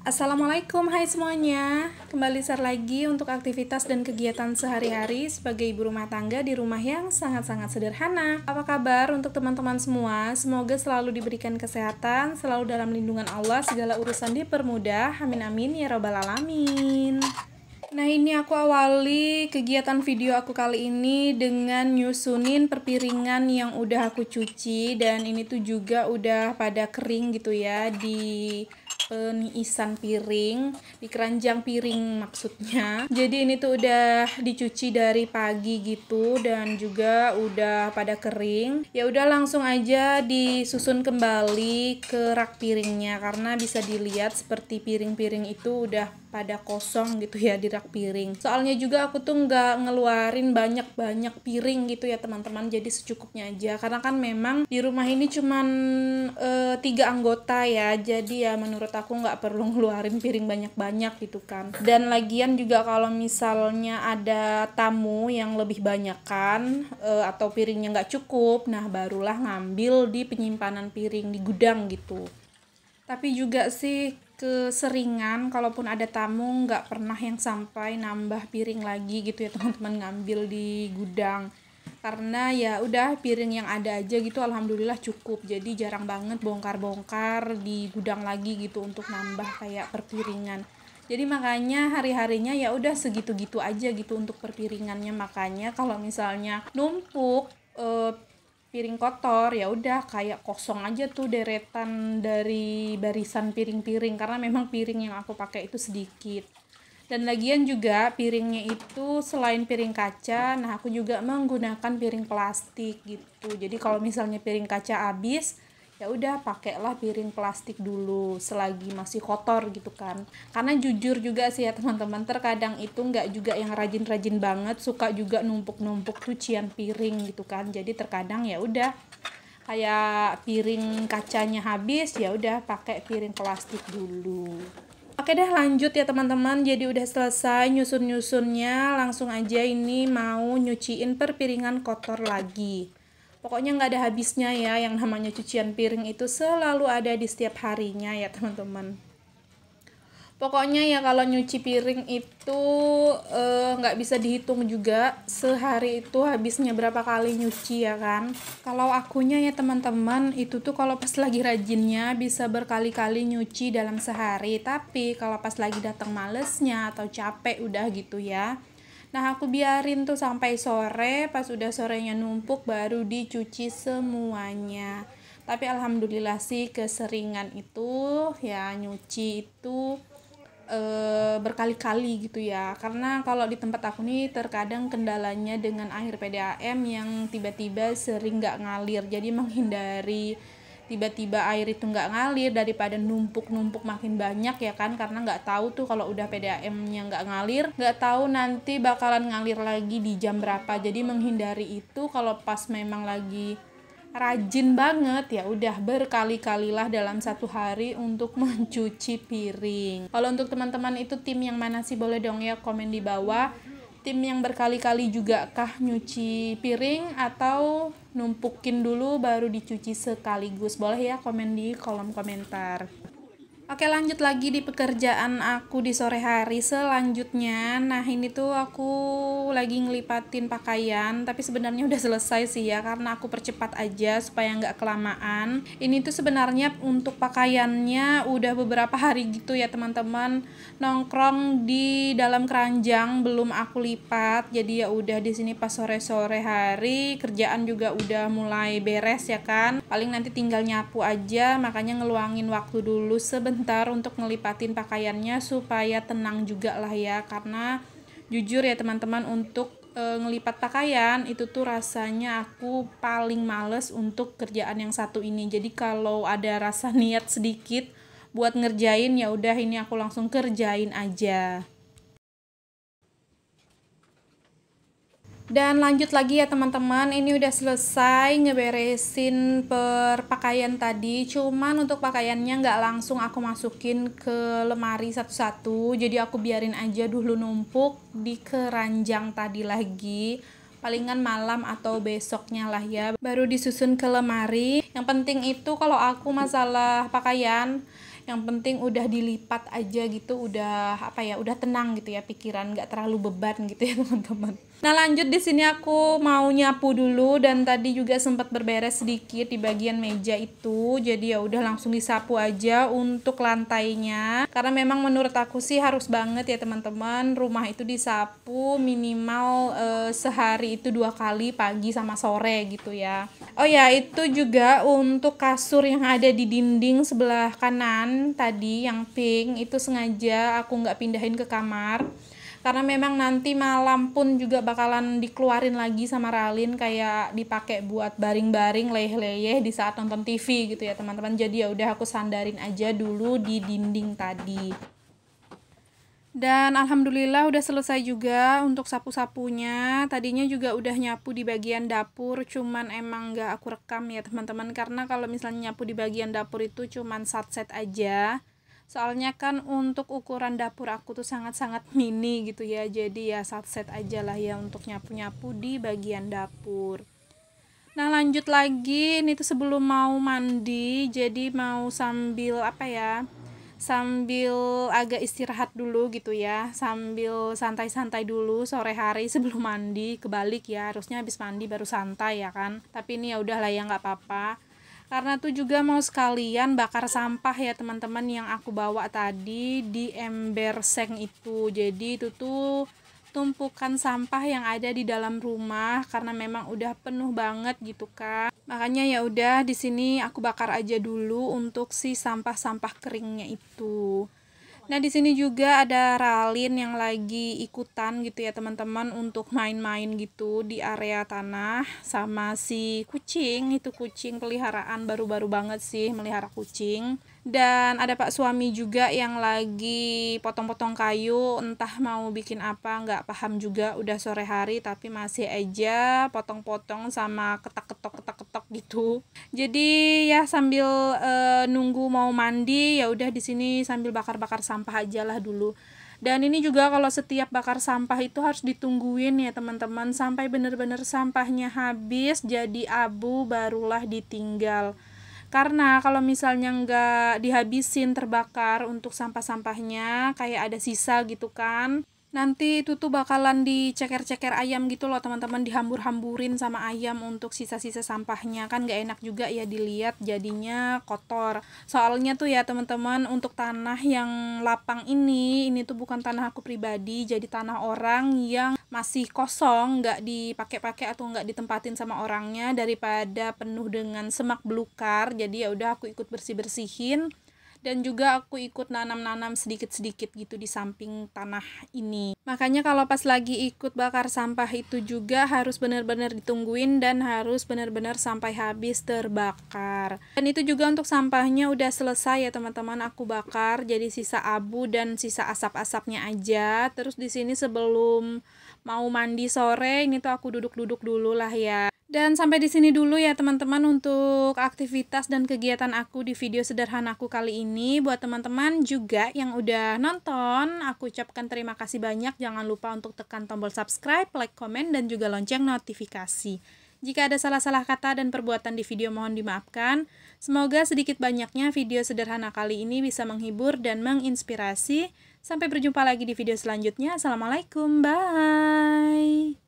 Assalamualaikum, hai semuanya. Kembali share lagi untuk aktivitas dan kegiatan sehari-hari sebagai ibu rumah tangga di rumah yang sangat-sangat sederhana. Apa kabar untuk teman-teman semua? Semoga selalu diberikan kesehatan, selalu dalam lindungan Allah, segala urusan dipermudah. Amin amin ya robbal alamin. Nah, ini aku awali kegiatan video aku kali ini dengan nyusunin perpiringan yang udah aku cuci, dan ini tuh juga udah pada kering gitu ya di peniisan piring, di keranjang piring maksudnya. Jadi ini tuh udah dicuci dari pagi gitu dan juga udah pada kering. Ya udah langsung aja disusun kembali ke rak piringnya, karena bisa dilihat seperti piring-piring itu udah pada kosong gitu ya di rak piring. Soalnya juga aku tuh nggak ngeluarin banyak-banyak piring gitu ya teman-teman, jadi secukupnya aja, karena kan memang di rumah ini cuman 3 anggota ya, jadi ya menurut aku nggak perlu ngeluarin piring banyak-banyak gitu kan. Dan lagian juga kalau misalnya ada tamu yang lebih banyak kan atau piringnya nggak cukup, nah barulah ngambil di penyimpanan piring di gudang gitu. Tapi juga sih keseringan kalaupun ada tamu nggak pernah yang sampai nambah piring lagi gitu ya teman-teman, ngambil di gudang, karena ya udah piring yang ada aja gitu alhamdulillah cukup. Jadi jarang banget bongkar-bongkar di gudang lagi gitu untuk nambah kayak perpiringan. Jadi makanya hari-harinya ya udah segitu-gitu aja gitu untuk perpiringannya. Makanya kalau misalnya numpuk piring kotor ya udah kayak kosong aja tuh deretan dari barisan piring-piring, karena memang piring yang aku pakai itu sedikit. Dan lagian juga piringnya itu selain piring kaca, nah aku juga menggunakan piring plastik gitu. Jadi kalau misalnya piring kaca habis, ya udah pakailah piring plastik dulu selagi masih kotor gitu kan. Karena jujur juga sih ya teman-teman, terkadang itu nggak juga yang rajin-rajin banget, suka juga numpuk-numpuk cucian piring gitu kan. Jadi terkadang ya udah kayak piring kacanya habis, ya udah pakai piring plastik dulu. Oke deh, lanjut ya teman-teman. Jadi udah selesai nyusun-nyusunnya, langsung aja ini mau nyuciin perpiringan kotor lagi. Pokoknya nggak ada habisnya ya, yang namanya cucian piring itu selalu ada di setiap harinya ya teman-teman. Pokoknya ya kalau nyuci piring itu nggak bisa dihitung juga sehari itu habisnya berapa kali nyuci ya kan. Kalau akunya ya teman-teman itu tuh kalau pas lagi rajinnya bisa berkali-kali nyuci dalam sehari, tapi kalau pas lagi datang malesnya atau capek udah gitu ya, nah aku biarin tuh sampai sore, pas udah sorenya numpuk baru dicuci semuanya. Tapi alhamdulillah sih keseringan itu ya nyuci itu berkali-kali gitu ya, karena kalau di tempat aku nih terkadang kendalanya dengan air PDAM yang tiba-tiba sering nggak ngalir. Jadi menghindari tiba-tiba air itu nggak ngalir daripada numpuk-numpuk makin banyak ya kan, karena nggak tahu tuh kalau udah PDAM-nya nggak ngalir, nggak tahu nanti bakalan ngalir lagi di jam berapa. Jadi menghindari itu, kalau pas memang lagi rajin banget ya udah berkali-kalilah dalam satu hari untuk mencuci piring. Kalau untuk teman-teman itu tim yang mana sih, boleh dong ya komen di bawah. Tim yang berkali-kali juga kah nyuci piring atau numpukin dulu baru dicuci sekaligus? Boleh ya komen di kolom komentar. Oke, lanjut lagi di pekerjaan aku di sore hari selanjutnya. Nah, ini tuh aku lagi ngelipatin pakaian, tapi sebenarnya udah selesai sih ya, karena aku percepat aja supaya nggak kelamaan. Ini tuh sebenarnya untuk pakaiannya udah beberapa hari gitu ya teman-teman, nongkrong di dalam keranjang belum aku lipat. Jadi ya udah di sini pas sore-sore hari, kerjaan juga udah mulai beres ya kan. Paling nanti tinggal nyapu aja, makanya ngeluangin waktu dulu sebentar untuk ngelipatin pakaiannya supaya tenang juga lah ya. Karena jujur ya teman-teman, untuk ngelipat pakaian itu tuh rasanya aku paling males untuk kerjaan yang satu ini. Jadi kalau ada rasa niat sedikit buat ngerjain, ya udah ini aku langsung kerjain aja. Dan lanjut lagi ya teman-teman, ini udah selesai ngeberesin perpakaian tadi. Cuman untuk pakaiannya nggak langsung aku masukin ke lemari satu-satu, jadi aku biarin aja dulu numpuk di keranjang tadi lagi. palingan malam atau besoknya lah ya, baru disusun ke lemari. Yang penting itu kalau aku masalah pakaian, yang penting udah dilipat aja gitu, udah udah tenang gitu ya pikiran, nggak terlalu beban gitu ya teman-teman. Nah lanjut, di sini aku mau nyapu dulu, dan tadi juga sempat berberes sedikit di bagian meja itu, jadi ya udah langsung disapu aja untuk lantainya, karena memang menurut aku sih harus banget ya teman-teman rumah itu disapu minimal sehari itu 2 kali, pagi sama sore gitu ya. Oh ya, itu juga untuk kasur yang ada di dinding sebelah kanan tadi yang pink itu sengaja aku nggak pindahin ke kamar, karena memang nanti malam pun juga bakalan dikeluarin lagi sama Ralin, kayak dipakai buat baring-baring leyeh-leyeh di saat nonton TV gitu ya teman-teman. Jadi ya udah aku sandarin aja dulu di dinding tadi. Dan alhamdulillah udah selesai juga untuk sapu-sapunya. Tadinya juga udah nyapu di bagian dapur, cuman emang nggak aku rekam ya teman-teman, karena kalau misalnya nyapu di bagian dapur itu cuman satset aja. Soalnya kan untuk ukuran dapur aku tuh sangat-sangat mini gitu ya, jadi ya satset aja lah ya untuk nyapu-nyapu di bagian dapur. Nah lanjut lagi, ini tuh sebelum mau mandi, jadi mau sambil sambil agak istirahat dulu gitu ya, sambil santai-santai dulu sore hari sebelum mandi. Kebalik ya, harusnya habis mandi baru santai ya kan, tapi ini ya udahlah ya, nggak apa-apa, karena tuh juga mau sekalian bakar sampah ya teman-teman yang aku bawa tadi di ember seng itu. Jadi itu tuh tumpukan sampah yang ada di dalam rumah, karena memang udah penuh banget gitu kan. Makanya ya udah di sini aku bakar aja dulu untuk si sampah-sampah keringnya itu. Nah, di sini juga ada Ralin yang lagi ikutan gitu ya teman-teman untuk main-main gitu di area tanah sama si kucing. Itu kucing peliharaan, baru-baru banget sih melihara kucing. Dan ada Pak suami juga yang lagi potong-potong kayu, entah mau bikin apa, nggak paham juga, udah sore hari tapi masih aja potong-potong sama ketok-ketok gitu. Jadi ya sambil nunggu mau mandi, ya udah di sini sambil bakar-bakar sampah aja lah dulu. Dan ini juga kalau setiap bakar sampah itu harus ditungguin ya teman-teman sampai bener-bener sampahnya habis jadi abu, barulah ditinggal. Karena kalau misalnya nggak dihabisin terbakar untuk sampah-sampahnya, kayak ada sisa gitu kan, nanti itu tuh bakalan diceker-ceker ayam gitu loh teman-teman, dihambur-hamburin sama ayam untuk sisa-sisa sampahnya, kan nggak enak juga ya dilihat, jadinya kotor. Soalnya tuh ya teman-teman, untuk tanah yang lapang ini tuh bukan tanah aku pribadi, jadi tanah orang yang masih kosong, nggak dipakai-pakai atau nggak ditempatin sama orangnya, daripada penuh dengan semak belukar. Jadi ya udah aku ikut bersih-bersihin, dan juga aku ikut nanam-nanam sedikit-sedikit gitu di samping tanah ini. Makanya kalau pas lagi ikut bakar sampah itu juga harus benar-benar ditungguin dan harus benar-benar sampai habis terbakar. Dan itu juga untuk sampahnya udah selesai ya teman-teman, aku bakar jadi sisa abu dan sisa asap-asapnya aja. Terus di sini sebelum mau mandi sore ini tuh aku duduk-duduk dulu lah ya. Dan sampai di sini dulu ya teman-teman untuk aktivitas dan kegiatan aku di video sederhanaku kali ini. Buat teman-teman juga yang udah nonton, aku ucapkan terima kasih banyak. Jangan lupa untuk tekan tombol subscribe, like, komen, dan juga lonceng notifikasi. Jika ada salah-salah kata dan perbuatan di video mohon dimaafkan. Semoga sedikit banyaknya video sederhana kali ini bisa menghibur dan menginspirasi. Sampai berjumpa lagi di video selanjutnya. Assalamualaikum, bye!